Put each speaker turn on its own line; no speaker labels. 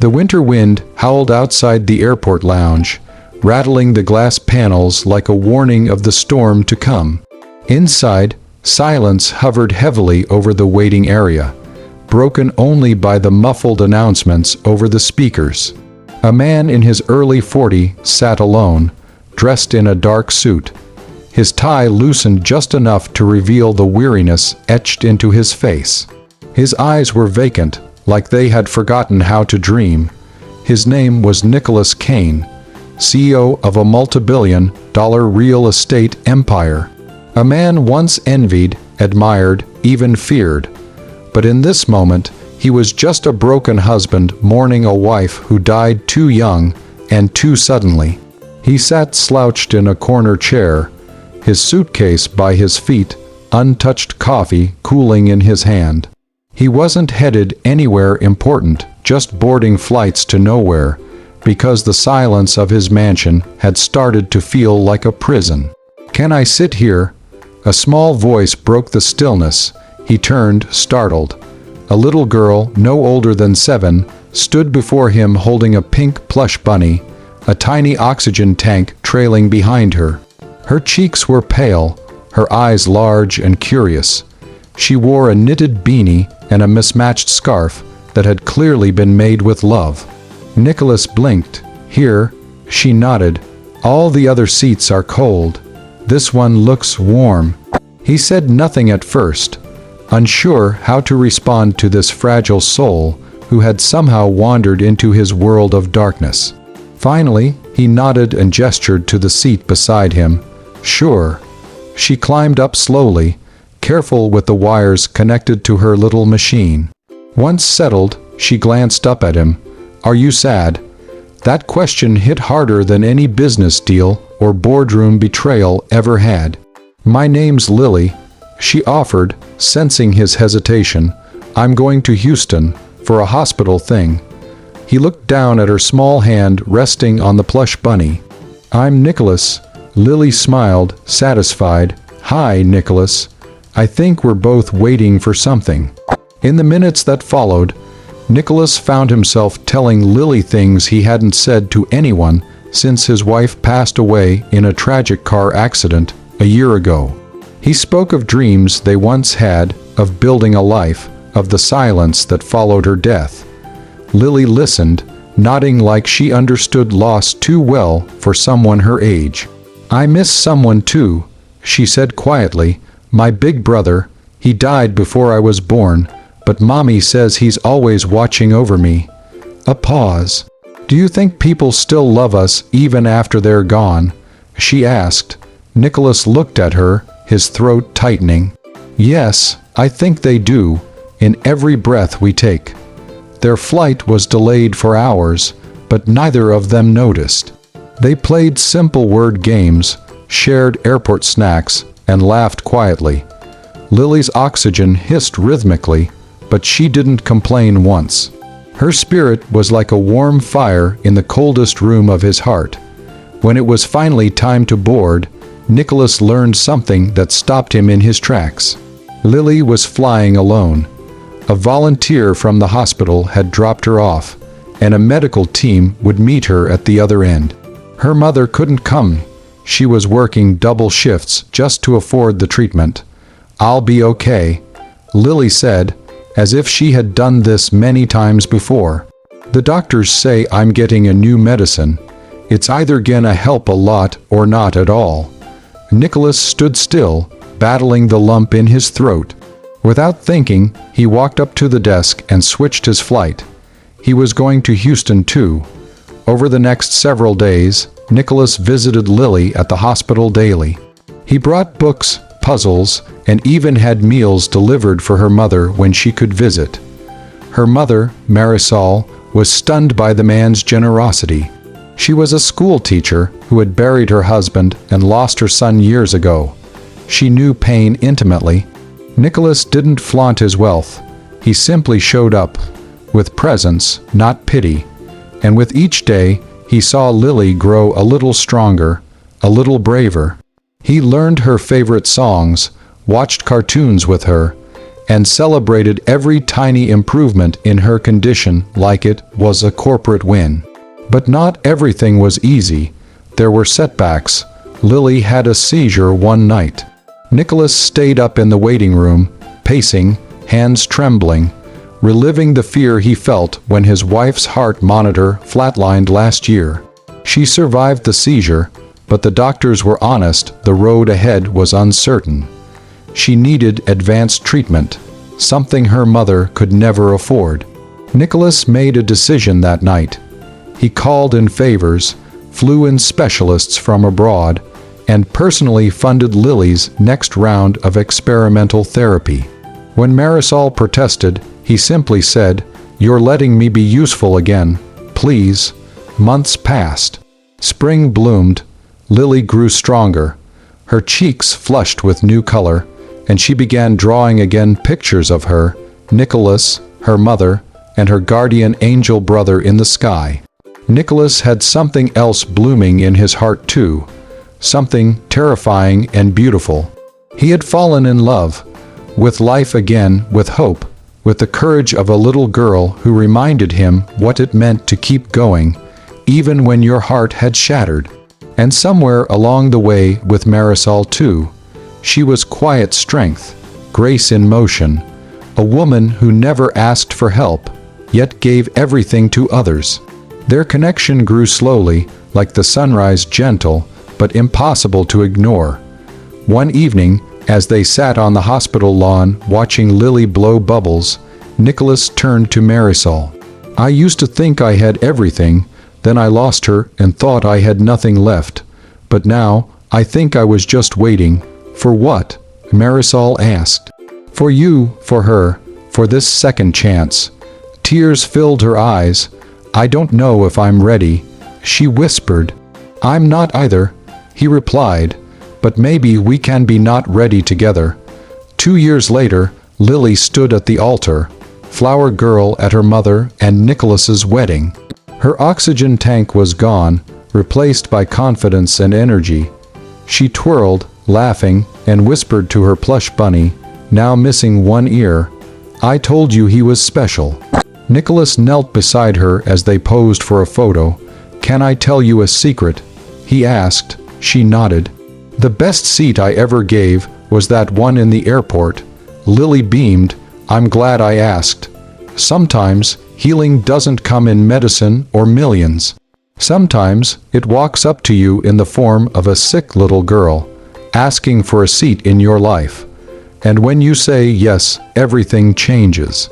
The winter wind howled outside the airport lounge, rattling the glass panels like a warning of the storm to come. Inside, silence hovered heavily over the waiting area, broken only by the muffled announcements over the speakers. A man in his early 40s sat alone, dressed in a dark suit. His tie loosened just enough to reveal the weariness etched into his face. His eyes were vacant, like they had forgotten how to dream. His name was Nicholas Kane, CEO of a multi-billion-dollar real estate empire. A man once envied, admired, even feared. But in this moment, he was just a broken husband mourning a wife who died too young and too suddenly. He sat slouched in a corner chair, his suitcase by his feet, untouched coffee cooling in his hand. He wasn't headed anywhere important, just boarding flights to nowhere, because the silence of his mansion had started to feel like a prison. "Can I sit here?" A small voice broke the stillness. He turned, startled. A little girl, no older than 7, stood before him holding a pink plush bunny, a tiny oxygen tank trailing behind her. Her cheeks were pale, her eyes large and curious. She wore a knitted beanie and a mismatched scarf that had clearly been made with love. Nicholas blinked. "Here," she nodded. "All the other seats are cold. This one looks warm." He said nothing at first, unsure how to respond to this fragile soul who had somehow wandered into his world of darkness. Finally, he nodded and gestured to the seat beside him. "Sure." She climbed up slowly, careful with the wires connected to her little machine. Once settled, she glanced up at him. "Are you sad?" That question hit harder than any business deal or boardroom betrayal ever had. "My name's Lily," she offered, sensing his hesitation. "I'm going to Houston, for a hospital thing." He looked down at her small hand resting on the plush bunny. "I'm Nicholas." Lily smiled, satisfied. "Hi, Nicholas. I think we're both waiting for something." In the minutes that followed, Nicholas found himself telling Lily things he hadn't said to anyone since his wife passed away in a tragic car accident a year ago. He spoke of dreams they once had, of building a life, of the silence that followed her death. Lily listened, nodding like she understood loss too well for someone her age. "I miss someone too," she said quietly. "My big brother. He died before I was born, but Mommy says he's always watching over me." A pause. "Do you think people still love us even after they're gone?" she asked. Nicholas looked at her, his throat tightening. "Yes, I think they do, in every breath we take." Their flight was delayed for hours, but neither of them noticed. They played simple word games, shared airport snacks, and laughed quietly. Lily's oxygen hissed rhythmically, but she didn't complain once. Her spirit was like a warm fire in the coldest room of his heart. When it was finally time to board, Nicholas learned something that stopped him in his tracks. Lily was flying alone. A volunteer from the hospital had dropped her off, and a medical team would meet her at the other end. Her mother couldn't come. She was working double shifts just to afford the treatment. "I'll be okay," Lily said, as if she had done this many times before. "The doctors say I'm getting a new medicine. It's either gonna help a lot or not at all." Nicholas stood still, battling the lump in his throat. Without thinking, he walked up to the desk and switched his flight. He was going to Houston too. Over the next several days, Nicholas visited Lily at the hospital daily. He brought books, puzzles, and even had meals delivered for her mother when she could visit. Her mother, Marisol, was stunned by the man's generosity. She was a school teacher who had buried her husband and lost her son years ago. She knew pain intimately. Nicholas didn't flaunt his wealth. He simply showed up, with presence, not pity. And with each day, he saw Lily grow a little stronger, a little braver. He learned her favorite songs, watched cartoons with her, and celebrated every tiny improvement in her condition like it was a corporate win. But not everything was easy. There were setbacks. Lily had a seizure one night. Nicholas stayed up in the waiting room, pacing, hands trembling, reliving the fear he felt when his wife's heart monitor flatlined last year. She survived the seizure, but the doctors were honest, the road ahead was uncertain. She needed advanced treatment, something her mother could never afford. Nicholas made a decision that night. He called in favors, flew in specialists from abroad, and personally funded Lily's next round of experimental therapy. When Marisol protested, he simply said, "You're letting me be useful again, please." Months passed. Spring bloomed. Lily grew stronger. Her cheeks flushed with new color, and she began drawing again pictures of her, Nicholas, her mother, and her guardian angel brother in the sky. Nicholas had something else blooming in his heart too, something terrifying and beautiful. He had fallen in love, with life again, with hope, with the courage of a little girl who reminded him what it meant to keep going, even when your heart had shattered. And somewhere along the way with Marisol too. She was quiet strength, grace in motion, a woman who never asked for help, yet gave everything to others. Their connection grew slowly, like the sunrise, gentle, but impossible to ignore. One evening, as they sat on the hospital lawn watching Lily blow bubbles, Nicholas turned to Marisol. "I used to think I had everything, then I lost her and thought I had nothing left. But now, I think I was just waiting." "For what?" Marisol asked. "For you, for her, for this second chance." Tears filled her eyes. "I don't know if I'm ready," she whispered. "I'm not either," he replied, "but maybe we can be not ready together." 2 years later, Lily stood at the altar, flower girl at her mother and Nicholas's wedding. Her oxygen tank was gone, replaced by confidence and energy. She twirled, laughing, and whispered to her plush bunny, now missing one ear, "I told you he was special." Nicholas knelt beside her as they posed for a photo. "Can I tell you a secret?" he asked. She nodded. "The best seat I ever gave was that one in the airport." Lily beamed. "I'm glad I asked. Sometimes, healing doesn't come in medicine or millions. Sometimes, it walks up to you in the form of a sick little girl, asking for a seat in your life. And when you say yes, everything changes."